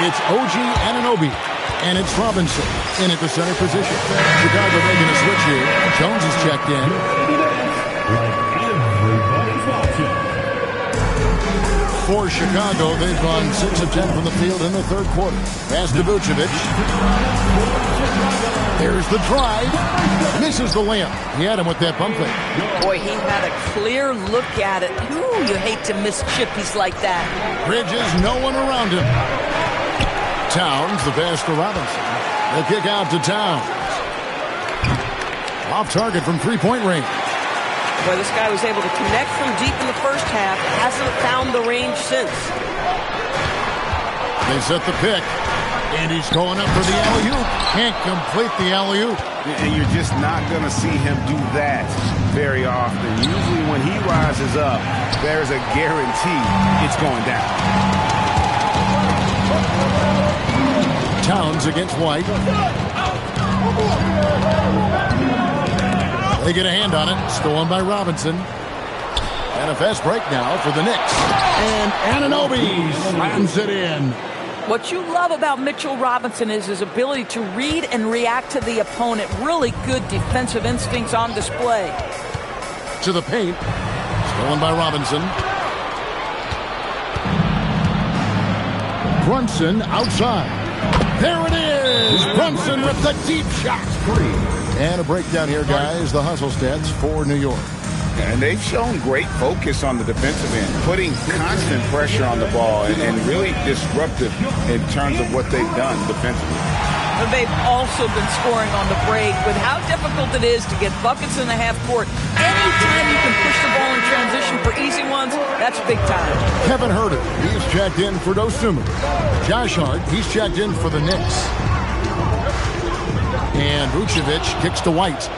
It's OG Anunoby. And it's Robinson in at the center position. Chicago making a switch here. Jones is checked in. For Chicago, they've gone 6 of 10 from the field in the third quarter. Pass to Vucevic. There's the drive. Misses the layup. He had him with that bump fake. Boy, he had a clear look at it. Ooh, you hate to miss chippies like that. Bridges, no one around him. Towns, the pass to Robinson. The kick out to Towns. Off target from three-point range. Boy, this guy was able to connect from deep in the first half. Hasn't found the range since. They set the pick. And he's going up for the alley-oop. Can't complete the alley-oop. And you're just not going to see him do that very often. Usually when he rises up, there's a guarantee it's going down. Towns against White. They get a hand on it. Stolen by Robinson. And a fast break now for the Knicks. And Anunoby slams it in. What you love about Mitchell Robinson is his ability to read and react to the opponent. Really good defensive instincts on display. To the paint. Stolen by Robinson. Brunson outside. There it is! Brunson with the deep shot. And a breakdown here, guys. The hustle stats for New York. And they've shown great focus on the defensive end, putting constant pressure on the ball and really disruptive in terms of what they've done defensively. And they've also been scoring on the break. With how difficult it is to get buckets in the half court, anytime you can push the ball in transition for easy ones, that's big time. Kevin Huerter, he's checked in for Dosunmu. Josh Hart, he's checked in for the Knicks. And Vucevic kicks to White.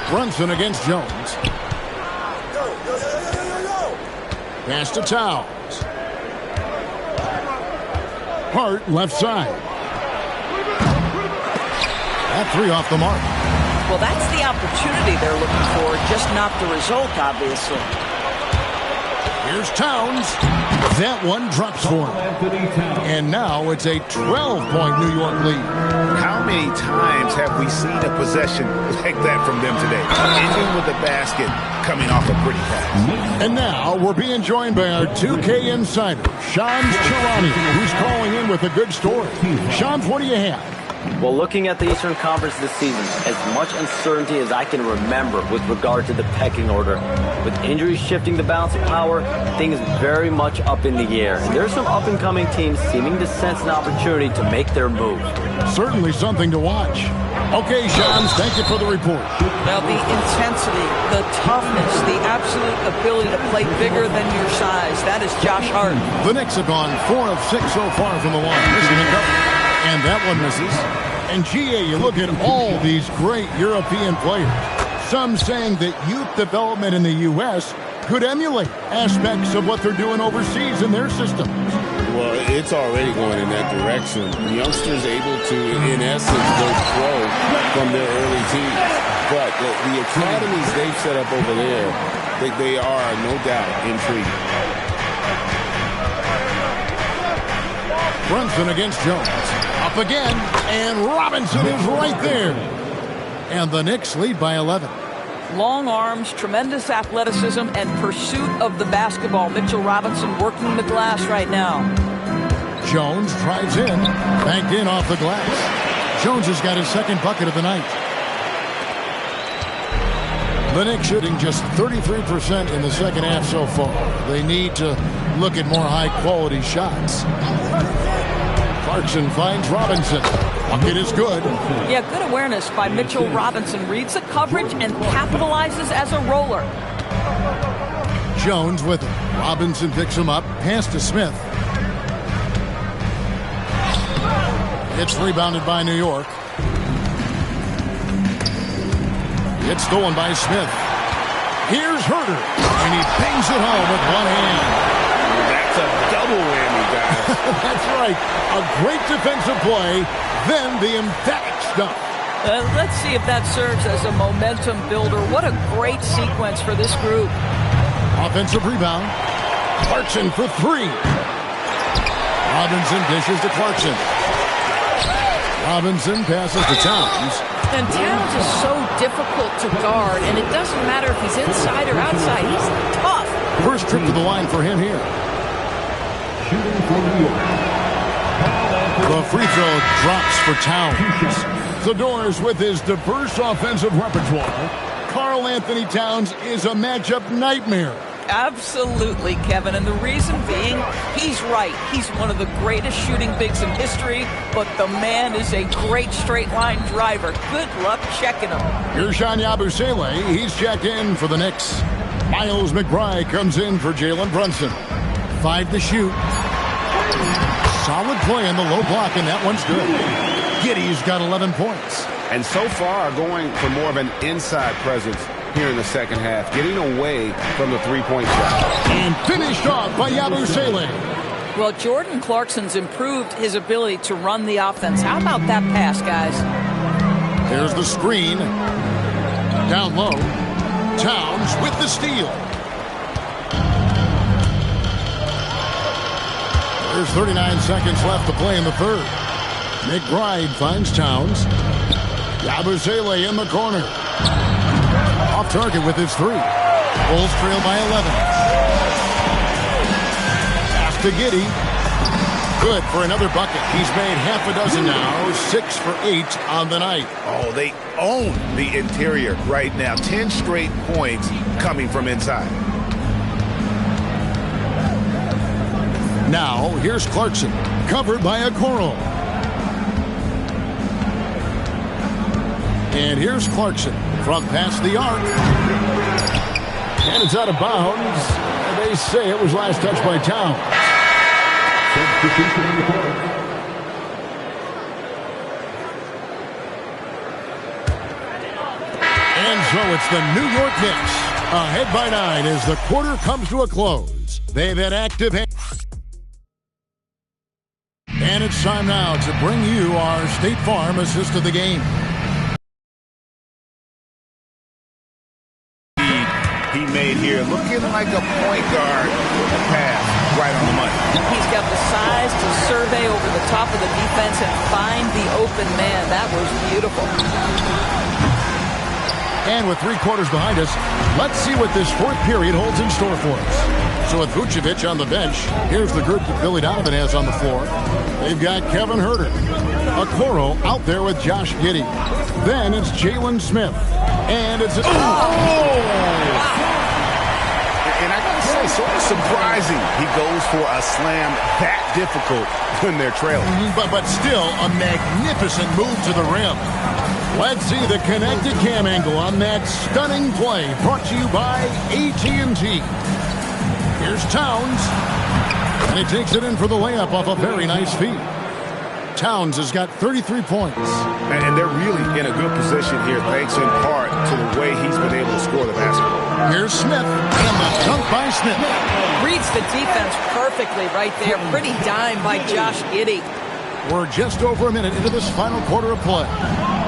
Brunson against Jones. Pass to Towns. Hart left side. That three off the mark. Well, that's the opportunity they're looking for, just not the result, obviously. Here's Towns. That one drops for him. And now it's a 12-point New York lead. How many times have we seen a possession like that from them today? Ending with the basket, coming off a pretty pass. And now we're being joined by our 2K insider, Shams Charania, who's calling in with a good story. Shams, what do you have? Well, looking at the Eastern Conference this season, as much uncertainty as I can remember with regard to the pecking order. With injuries shifting the balance of power, things very much up in the air. And there's some up-and-coming teams seeming to sense an opportunity to make their move. Certainly something to watch. Okay, Shams, thank you for the report. Now, the intensity, the toughness, the absolute ability to play bigger than your size, that is Josh Hart. The Knicks have gone 4 of 6 so far from the line. Missing a couple. And that one misses. And GA, you look at all these great European players. Some saying that youth development in the U.S. could emulate aspects of what they're doing overseas in their system. Well, it's already going in that direction. Youngsters able to, in essence, go pro from their early teens. But the academies they've set up over there, they are, no doubt, intriguing. Brunson against Jones. Up again, and Robinson is right there. And the Knicks lead by 11. Long arms, tremendous athleticism, and pursuit of the basketball. Mitchell Robinson working the glass right now. Jones drives in, banked in off the glass. Jones has got his second bucket of the night. The Knicks shooting just 33% in the second half so far. They need to look at more high-quality shots. Clarkson finds Robinson. Bucket is good. Yeah, good awareness by Mitchell Robinson. Reads the coverage and capitalizes as a roller. Jones with him. Robinson picks him up. Pass to Smith. It's rebounded by New York. It's stolen by Smith. Here's Huerter. And he bangs it home with one hand. That's a double whammy, guys. That's right. A great defensive play, then the emphatic stuff. Let's see if that serves as a momentum builder. What a great sequence for this group. Offensive rebound. Clarkson for three. Robinson dishes to Clarkson. Robinson passes to Towns. And Towns is so difficult to guard, and it doesn't matter if he's inside or outside. He's tough. First trip to the line for him here. The free throw drops for Towns. The Doors with his diverse offensive repertoire. Karl Anthony Towns is a matchup nightmare. Absolutely, Kevin. And the reason being, he's right. He's one of the greatest shooting bigs in history, but the man is a great straight-line driver. Good luck checking him. Ersan Yabusele, he's checked in for the Knicks. Miles McBride comes in for Jalen Brunson. 5 to shoot. Solid play in the low block, and that one's good. Giddey's got 11 points. And so far, going for more of an inside presence here in the second half, getting away from the three-point shot. And finished off by Yabusele. Well, Jordan Clarkson's improved his ability to run the offense. How about that pass, guys? There's the screen. Down low. Towns with the steal. There's 39 seconds left to play in the third. McBride finds Towns. Yabusele in the corner. Off target with his three. Bulls trail by 11. Pass to Giddey. Good for another bucket. He's made half a dozen now. 6 for 8 on the night. Oh, they own the interior right now. 10 straight points coming from inside. Now, here's Clarkson. Covered by Okoro. And here's Clarkson from past the arc. And it's out of bounds. They say it was last touched by Towns. And so it's the New York Knicks ahead by 9 as the quarter comes to a close. They've had active hands. And it's time now to bring you our State Farm assist of the game. He made here looking like a point guard with a pass right on the money. He's got the size to survey over the top of the defense and find the open man. That was beautiful. And with 3 quarters behind us, let's see what this fourth period holds in store for us. So with Vucevic on the bench, here's the group that Billy Donovan has on the floor. They've got Kevin Huerter. Okoro out there with Josh Giddey. Then it's Jalen Smith. And it's... And I got to say, sort of surprising he goes for a slam that difficult when they're trailing. But still a magnificent move to the rim. Let's see the connected cam angle on that stunning play brought to you by AT&T. Here's Towns. And he takes it in for the layup off a very nice feed. Towns has got 33 points. And they're really in a good position here, thanks in part to the way he's been able to score the basketball. Here's Smith, and the dunk by Smith. Reads the defense perfectly right there. Pretty dime by Josh Giddey. We're just over a minute into this final quarter of play.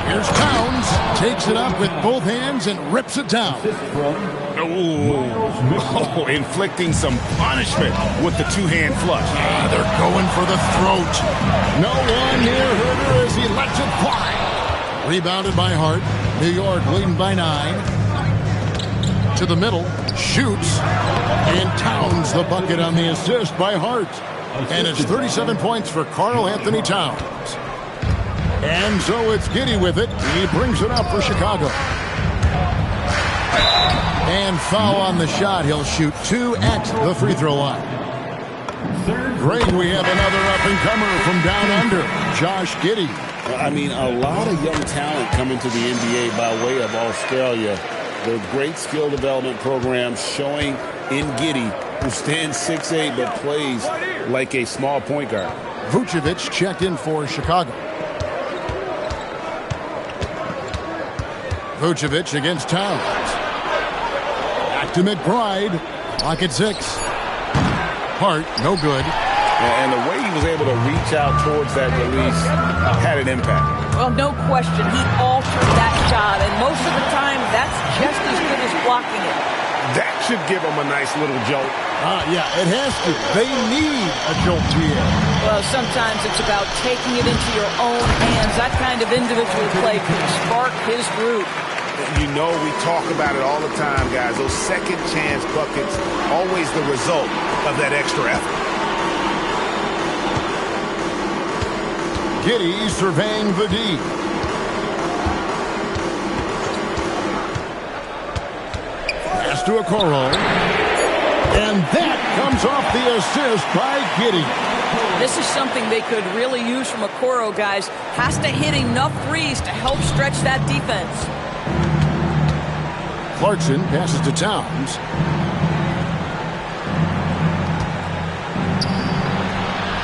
Here's Towns, takes it up with both hands and rips it down. Oh, inflicting some punishment with the two-hand flush. They're going for the throat. No one near Huerter as he lets it fly. Rebounded by Hart. New York leading by 9. To the middle, shoots. And Towns the bucket on the assist by Hart. And it's 37 points for Karl Anthony Towns. And so it's Giddey with it. He brings it up for Chicago. And foul on the shot. He'll shoot 2 at the free throw line. Great, we have another up-and-comer from down under, Josh Giddey. I mean, a lot of young talent coming to the NBA by way of Australia. The great skill development programs showing in Giddey, who stands 6'8", but plays like a small point guard. Vucevic checked in for Chicago. Vucevic against Towns. Back to McBride. Clock at 6. Hart, no good. And the way he was able to reach out towards that release had an impact. Well, no question. He altered that shot, and most of the time, that's just as good as blocking it. That should give them a nice little jolt. Yeah, it has to. They need a jolt, GA. Well, sometimes it's about taking it into your own hands. That kind of individual play can spark his group. You know, we talk about it all the time, guys. Those second chance buckets, always the result of that extra effort. Giddey surveying the D. Pass to Okoro. And that comes off the assist by Giddey. This is something they could really use from Okoro, guys. Has to hit enough threes to help stretch that defense. Clarkson passes to Towns.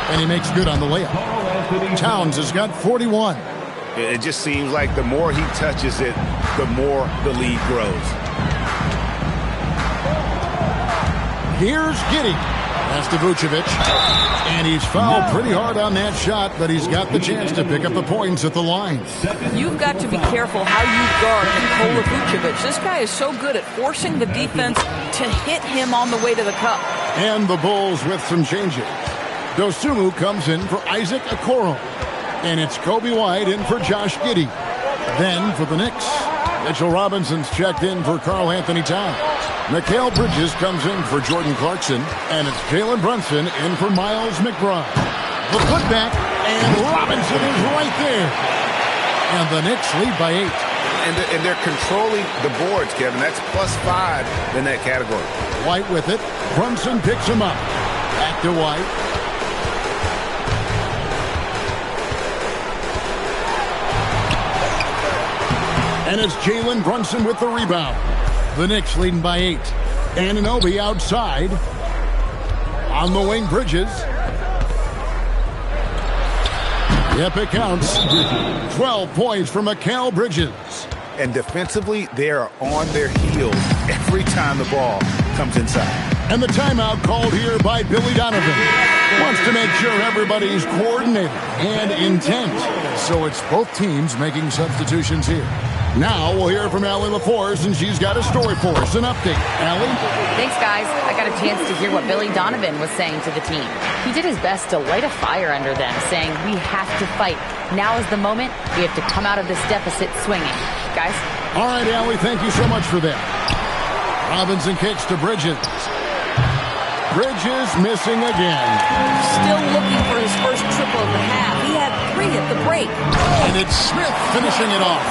And he makes good on the layup. Towns has got 41. It just seems like the more he touches it, the more the lead grows. Here's Giddey. Pass to Vucevic. And he's fouled pretty hard on that shot, but he's got the chance to pick up the points at the line. You've got to be careful how you guard Nikola Vucevic. This guy is so good at forcing the defense to hit him on the way to the cup. And the Bulls with some changes. Dosunmu comes in for Isaac Okoro. And it's Kobe White in for Josh Giddey. Then for the Knicks, Mitchell Robinson's checked in for Karl Anthony Towns. Mikal Bridges comes in for Jordan Clarkson. And it's Jalen Brunson in for Miles McBride. The putback, and Robinson is right there. And the Knicks lead by 8. And they're controlling the boards, Kevin. That's +5 in that category. White with it. Brunson picks him up. Back to White. And it's Jalen Brunson with the rebound. The Knicks leading by 8. Anunoby outside. On the wing, Bridges. Yep, it counts. 12 points for Mikal Bridges. And defensively, they are on their heels every time the ball comes inside. And the timeout called here by Billy Donovan. Wants to make sure everybody's coordinated and intent. So it's both teams making substitutions here. Now we'll hear from Allie LaForce, and she's got a story for us. An update. Allie? Thanks, guys. I got a chance to hear what Billy Donovan was saying to the team. He did his best to light a fire under them, saying, we have to fight. Now is the moment. We have to come out of this deficit swinging. Guys? All right, Allie, thank you so much for that. Robinson kicks to Bridges. Bridges missing again. Still looking for his first triple of the half. He had 3 at the break. And it's Smith finishing it off.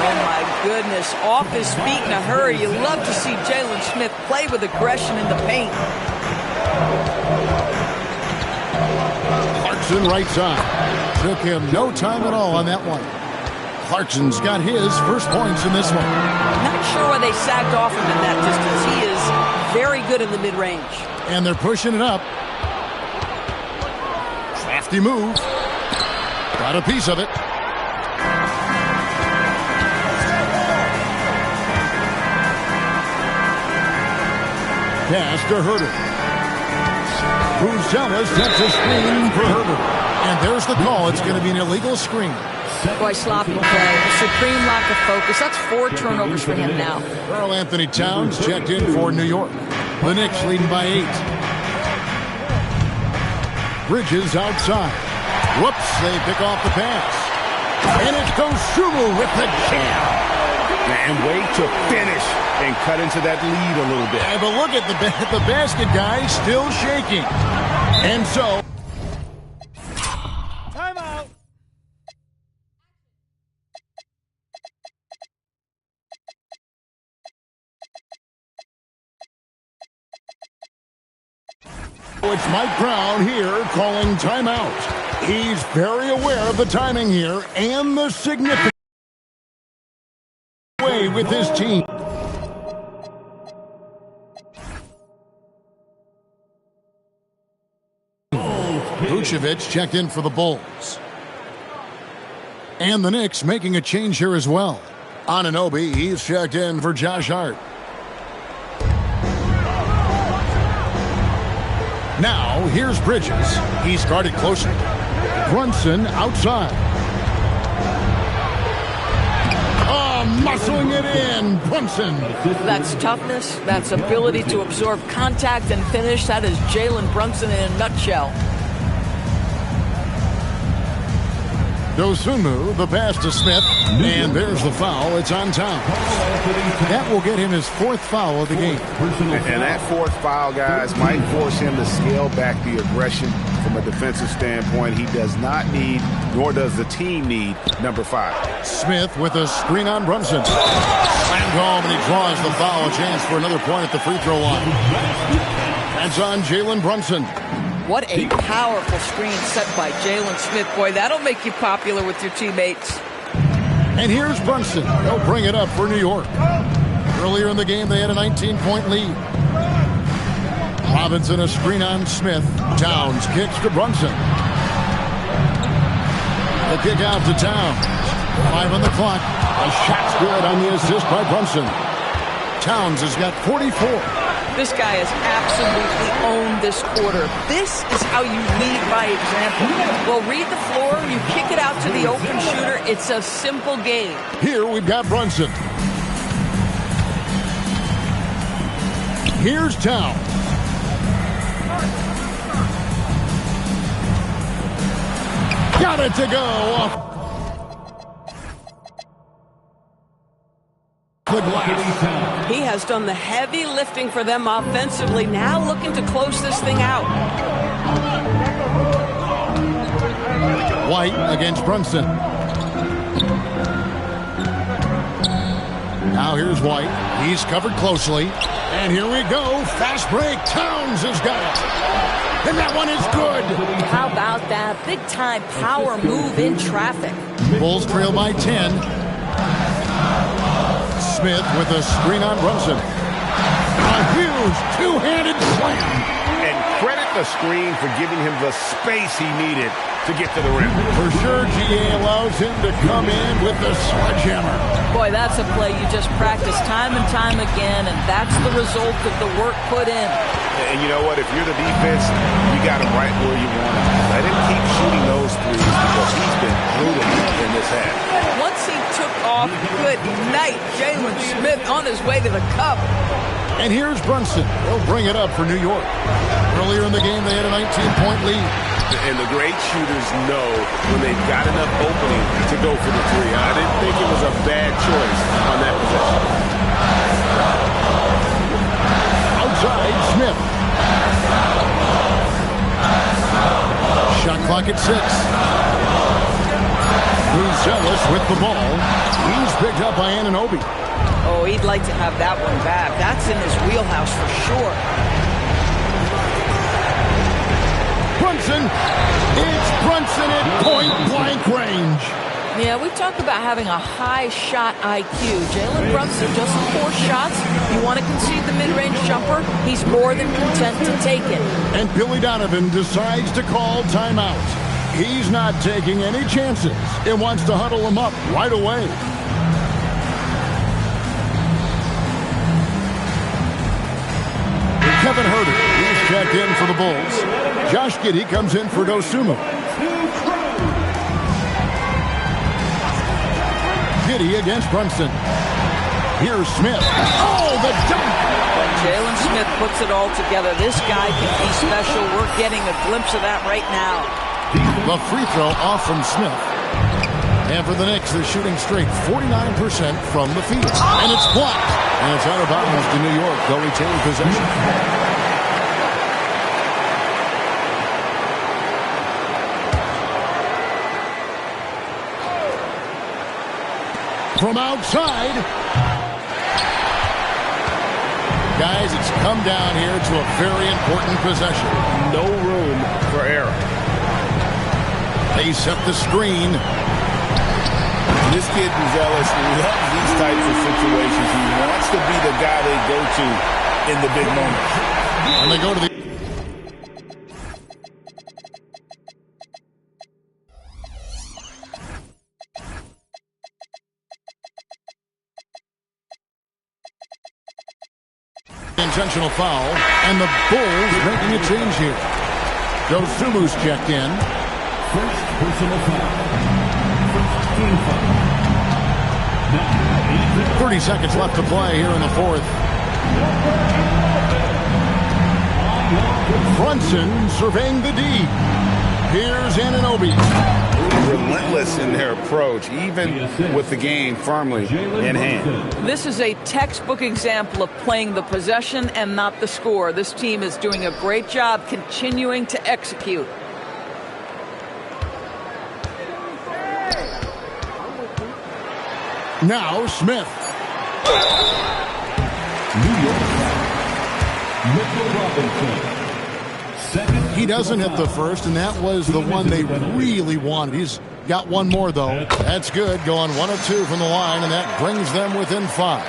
Oh, my goodness. Off his feet in a hurry. You love to see Jalen Smith play with aggression in the paint. Clarkson right side. Took him no time at all on that one. Clarkson's got his first points in this one. Not sure why they sagged off him in that distance. He is very good in the mid-range. And they're pushing it up. Crafty move. Got a piece of it. Pass to Herter. Buzelis sets a screen for Herter. And there's the call. It's going to be an illegal screen. Boy, sloppy play. A supreme lack of focus. That's 4 turnovers for him now. Karl Anthony Towns checked in for New York. The Knicks leading by 8. Bridges outside. Whoops, they pick off the pass. And it's Dosunmu with the jam. And way to finish and cut into that lead a little bit. And but look at the basket guy still shaking. And so... Timeout. It's Mike Brown here calling timeout. He's very aware of the timing here and the significant way with his team. Vucevic checked in for the Bulls. And the Knicks making a change here as well. Anunoby, he's checked in for Josh Hart. Now, here's Bridges. He's guarded closely. Brunson outside. Oh, muscling it in. Brunson. That's toughness. That's ability to absorb contact and finish. That is Jalen Brunson in a nutshell. Dosunmu, the pass to Smith, and there's the foul. It's on Towns. That will get him his 4th foul of the game. And that 4th foul, guys, might force him to scale back the aggression from a defensive standpoint. He does not need, nor does the team need, number 5. Smith with a screen on Brunson. Slammed home, and he draws the foul. A chance for another point at the free throw line. That's on Jalen Brunson. What a powerful screen set by Jalen Smith. Boy, that'll make you popular with your teammates. And here's Brunson. He'll bring it up for New York. Earlier in the game, they had a 19-point lead. Robinson a screen on Smith. Towns kicks to Brunson. The kick out to Towns. 5 on the clock. A shot's good on the assist by Brunson. Towns has got 44. This guy has absolutely owned this quarter. This is how you lead by example. Well, read the floor, you kick it out to the open shooter. It's a simple game. Here we've got Brunson. Here's Towns. Got it to go. He has done the heavy lifting for them offensively, now looking to close this thing out. White against Brunson. Now here's White. He's covered closely. And here we go. Fast break. Towns has got it. And that one is good. How about that? Big time power move in traffic. Bulls trail by 10. Smith with a screen on Brunson. A huge two-handed slam. And credit the screen for giving him the space he needed to get to the rim. For sure, GA allows him to come in with the sledgehammer. Boy, that's a play you just practice time and time again, and that's the result of the work put in. And you know what? If you're the defense, you got him right where you want him. Let him keep shooting those threes because he's been brutal in this half. Once he took off, good night, Jalen Smith on his way to the cup. And here's Brunson. He'll bring it up for New York. Earlier in the game, they had a 19-point lead. And the great shooters know when they've got enough opening to go for the three. I didn't think it was a bad choice on that possession. Outside, Smith. Shot clock at 6. Zealous with the ball. He's picked up by Anunoby. Oh, he'd like to have that one back. That's in his wheelhouse for sure. Brunson. It's Brunson at point-blank range. Yeah, we talk about having a high shot IQ. Jalen Brunson, just 4 shots. You want to concede the mid-range jumper? He's more than content to take it. And Billy Donovan decides to call timeout. He's not taking any chances. He wants to huddle him up right away. Kevin Huerter, he's checked in for the Bulls. Josh Giddey comes in for Dosunmu. Giddey against Brunson. Here's Smith. Oh, the dunk! Jalen Smith puts it all together. This guy can be special. We're getting a glimpse of that right now. The free throw off from Smith. And for the Knicks, they're shooting straight 49% from the field. And it's blocked. And it's out of bounds to New York. They'll retain possession. From outside. Guys, it's come down here to a very important possession. No room for error. They set the screen. This kid, Zealous, loves these types of situations. He wants to be the guy they go to in the big moments. And they go to the... intentional foul, and the Bulls making a change here. Dosunmu's checked in. First personal foul. First team foul. Now 30 seconds left to play here in the fourth. Brunson surveying the D. Here's Anunoby. Relentless in their approach, even with the game firmly in hand. This is a textbook example of playing the possession and not the score. This team is doing a great job continuing to execute. Now Smith. He doesn't hit the first, and that was the one they really wanted. He's got one more, though. That's good. Going 1 of 2 from the line, and that brings them within 5.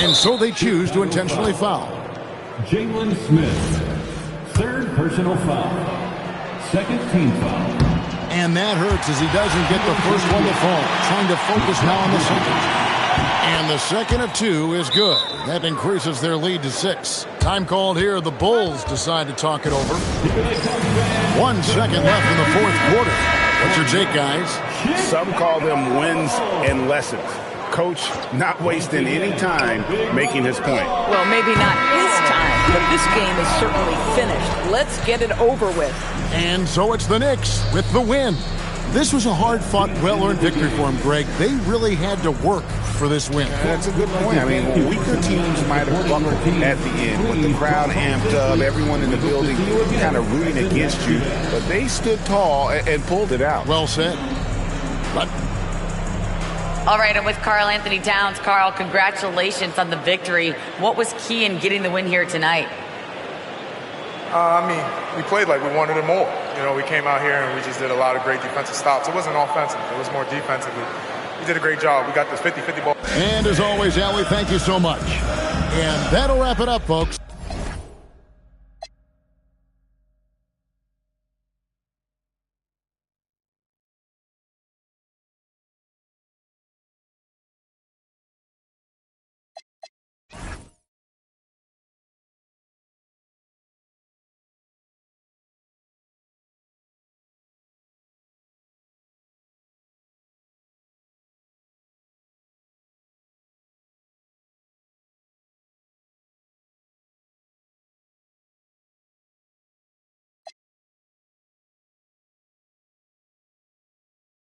And so they choose to intentionally foul. Jalen Smith, third personal foul. Second team foul. And that hurts as he doesn't get the first one to fall. Trying to focus now on the second. And the second of 2 is good. That increases their lead to 6. Time called here. The Bulls decide to talk it over. 1 second left in the fourth quarter. What's your take, guys? Some call them wins and lessons. Coach not wasting any time making his point. Well, maybe not his time, but this game is certainly finished. Let's get it over with. And so it's the Knicks with the win. This was a hard-fought, well-earned victory for them, Greg. They really had to work for this win. That's a good point. I mean, weaker teams might have buckled at the end with the crowd amped up, everyone in the building kind of rooting against you. But they stood tall and pulled it out. Well said. But all right, and with Karl Anthony Towns, Karl, congratulations on the victory. What was key in getting the win here tonight? I mean, we played like we wanted it more. You know, we came out here and we just did a lot of great defensive stops. It wasn't offensive. It was more defensively. We did a great job. We got this 50-50 ball. And as always, Allie, thank you so much. And that'll wrap it up, folks.